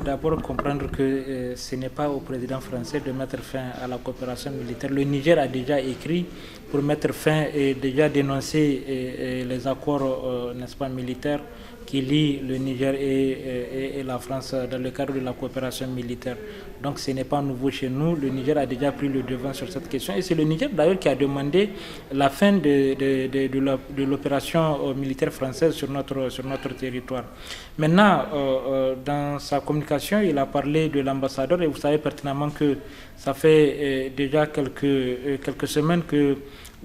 d'abord comprendre que ce n'est pas au président français de mettre fin à la coopération militaire. Le Niger a déjà écrit pour mettre fin et déjà dénoncer les accords, n'est-ce pas, militaires qui lient le Niger et la France dans le cadre de la coopération militaire. Donc ce n'est pas nouveau chez nous. Le Niger a déjà pris le devant sur cette question. Et c'est le Niger d'ailleurs qui a demandé la fin de l'opération militaire française sur notre territoire. Maintenant, dans sa communication, il a parlé de l'ambassadeur et vous savez pertinemment que ça fait déjà quelques semaines que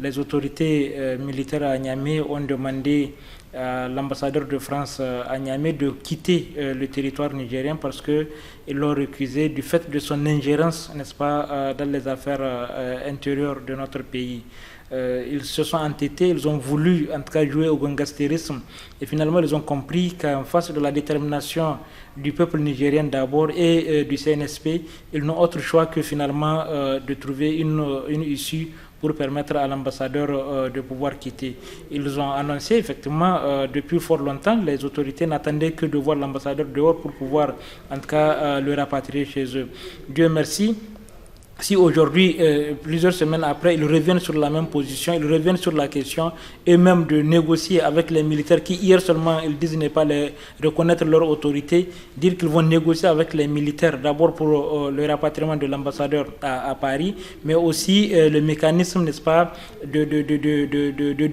les autorités militaires à Niamey ont demandé à l'ambassadeur de France à Niamey de quitter le territoire nigérien parce qu'ils l'ont récusé du fait de son ingérence, n'est-ce pas, dans les affaires intérieures de notre pays. Ils se sont entêtés, ils ont voulu en tout cas jouer au gangstérisme et finalement ils ont compris qu'en face de la détermination du peuple nigérien d'abord et du CNSP, ils n'ont autre choix que finalement de trouver une issue pour permettre à l'ambassadeur de pouvoir quitter. Ils ont annoncé effectivement depuis fort longtemps, les autorités n'attendaient que de voir l'ambassadeur dehors pour pouvoir en tout cas le rapatrier chez eux. Dieu merci. Si aujourd'hui, plusieurs semaines après, ils reviennent sur la même position, ils reviennent sur la question et même de négocier avec les militaires qui hier seulement ils disent ne pas reconnaître leur autorité, dire qu'ils vont négocier avec les militaires d'abord pour le rapatriement de l'ambassadeur à Paris, mais aussi le mécanisme, n'est-ce pas, de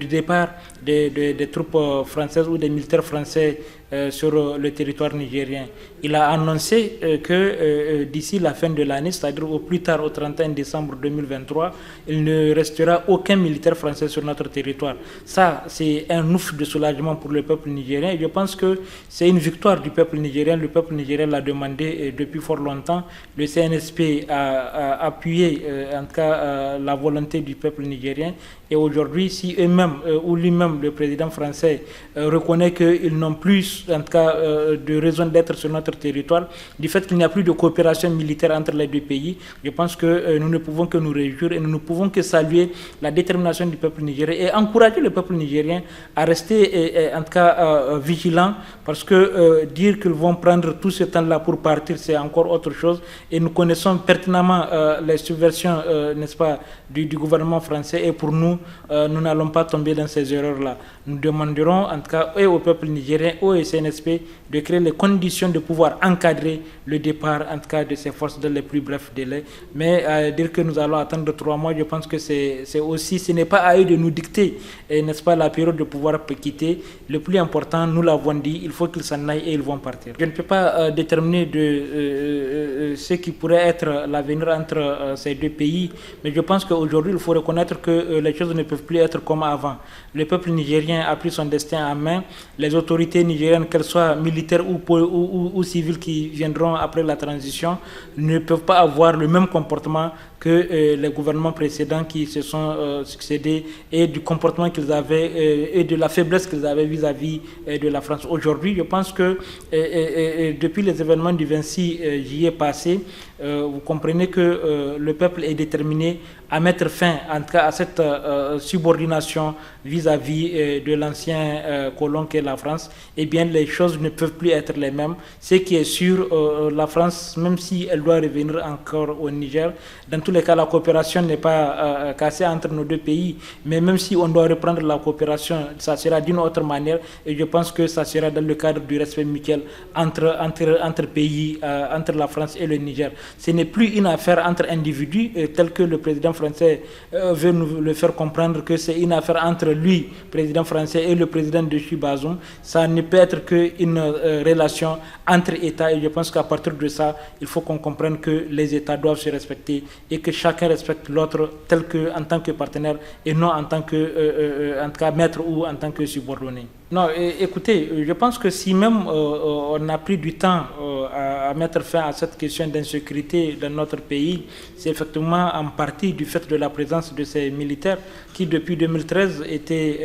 départ des troupes françaises ou des militaires français sur le territoire nigérien. Il a annoncé que d'ici la fin de l'année, c'est-à-dire au plus tard au 31 décembre 2023, il ne restera aucun militaire français sur notre territoire. Ça, c'est un ouf de soulagement pour le peuple nigérien. Et je pense que c'est une victoire du peuple nigérien. Le peuple nigérien l'a demandé depuis fort longtemps. Le CNSP a appuyé en tout cas la volonté du peuple nigérien. Et aujourd'hui, si eux-mêmes ou lui-même, le président français, reconnaît qu'ils n'ont plus, en tout cas, de raison d'être sur notre territoire, du fait qu'il n'y a plus de coopération militaire entre les deux pays, je pense que nous ne pouvons que nous réjouir et nous ne pouvons que saluer la détermination du peuple nigérien et encourager le peuple nigérien à rester, en tout cas, vigilant, parce que dire qu'ils vont prendre tout ce temps-là pour partir, c'est encore autre chose. Et nous connaissons pertinemment les subversions, n'est-ce pas, du gouvernement français. Et pour nous, nous n'allons pas tomber dans ces erreurs-là. Nous demanderons, en tout cas, et au peuple nigérien, au CNSP, de créer les conditions de pouvoir encadrer le départ, en tout cas, de ces forces dans les plus brefs délais. Mais dire que nous allons attendre 3 mois, je pense que c'est aussi, ce n'est pas à eux de nous dicter, n'est-ce pas, la période de pouvoir quitter. Le plus important, nous l'avons dit, il faut qu'ils s'en aillent et ils vont partir. Je ne peux pas déterminer de ce qui pourrait être l'avenir entre ces deux pays, mais je pense qu'aujourd'hui, il faut reconnaître que les choses ne peuvent plus être comme avant. Le peuple nigérien a pris son destin en main. Les autorités nigériennes, qu'elles soient militaires ou civiles qui viendront après la transition, ne peuvent pas avoir le même comportement que les gouvernements précédents qui se sont succédés et du comportement qu'ils avaient et de la faiblesse qu'ils avaient vis-à-vis de la France. Aujourd'hui, je pense que depuis les événements du 26 juillet passé, vous comprenez que le peuple est déterminé à mettre fin, en tout cas, à cette subordination vis-à-vis de l'ancien colon qu'est la France. Eh bien, les choses ne peuvent plus être les mêmes. Ce qui est sûr, la France, même si elle doit revenir encore au Niger, dans tous les cas, la coopération n'est pas cassée entre nos deux pays. Mais même si on doit reprendre la coopération, ça sera d'une autre manière. Et je pense que ça sera dans le cadre du respect mutuel entre pays, entre la France et le Niger. Ce n'est plus une affaire entre individus, tel que le président français veut nous le faire comprendre que c'est une affaire entre lui, président français, et le président de Bazoum. Ça ne peut être qu'une relation entre États. Et je pense qu'à partir de ça, il faut qu'on comprenne que les États doivent se respecter et que chacun respecte l'autre tel que en tant que partenaire et non en tant que en tout cas maître ou en tant que subordonné. Non, écoutez, je pense que si même on a pris du temps à mettre fin à cette question d'insécurité dans notre pays, c'est effectivement en partie du fait de la présence de ces militaires qui, depuis 2013, étaient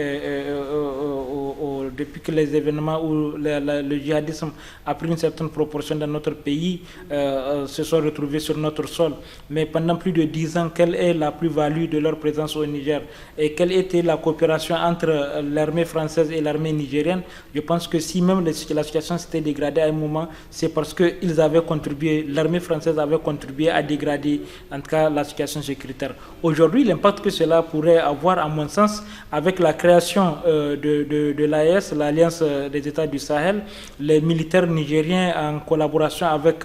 depuis que les événements où le djihadisme a pris une certaine proportion dans notre pays, se sont retrouvés sur notre sol. Mais pendant plus de 10 ans, quelle est la plus-value de leur présence au Niger et quelle était la coopération entre l'armée française et l'armée nigérienne? Je pense que si même la situation s'était dégradée à un moment, c'est parce qu'ils avaient contribué, l'armée française avait contribué à dégrader en tout cas la situation sécuritaire. Aujourd'hui, l'impact que cela pourrait avoir, à mon sens, avec la création de l'AES, l'Alliance des États du Sahel, les militaires nigériens en collaboration avec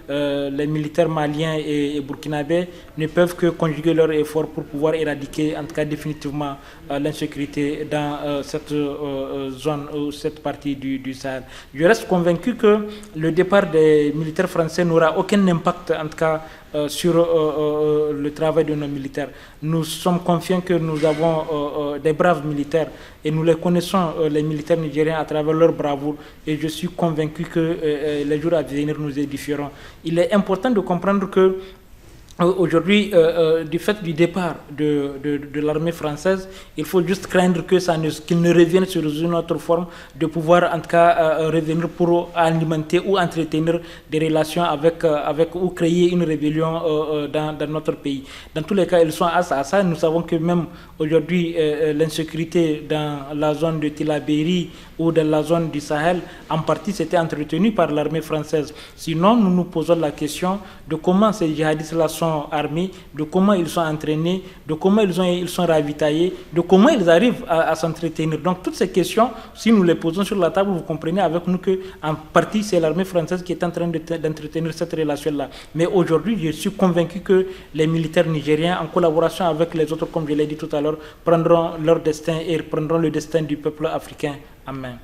les militaires maliens et burkinabés ne peuvent que conjuguer leurs efforts pour pouvoir éradiquer en tout cas définitivement l'insécurité dans cette zone ou cette partie du Sahel. Je reste convaincu que le départ des militaires français n'aura aucun impact en tout cas sur le travail de nos militaires. Nous sommes confiants que nous avons des braves militaires et nous les connaissons, les militaires nigériens, à travers leur bravoure, et je suis convaincu que les jours à venir nous édifieront. Il est important de comprendre que aujourd'hui, du fait du départ de l'armée française, il faut juste craindre que qu'ils ne reviennent sur une autre forme, de pouvoir en tout cas revenir pour alimenter ou entretenir des relations avec ou créer une rébellion dans notre pays. Dans tous les cas, ils sont à ça. Nous savons que même aujourd'hui, l'insécurité dans la zone de Tillabéri ou dans la zone du Sahel, en partie, c'était entretenu par l'armée française. Sinon, nous nous posons la question de comment ces djihadistes-là sont armés, de comment ils sont entraînés, de comment ils sont ravitaillés, de comment ils arrivent à s'entretenir. Donc toutes ces questions, si nous les posons sur la table, vous comprenez avec nous qu'en partie c'est l'armée française qui est en train d'entretenir cette relation-là. Mais aujourd'hui, je suis convaincu que les militaires nigériens, en collaboration avec les autres, comme je l'ai dit tout à l'heure, prendront leur destin et prendront le destin du peuple africain en main.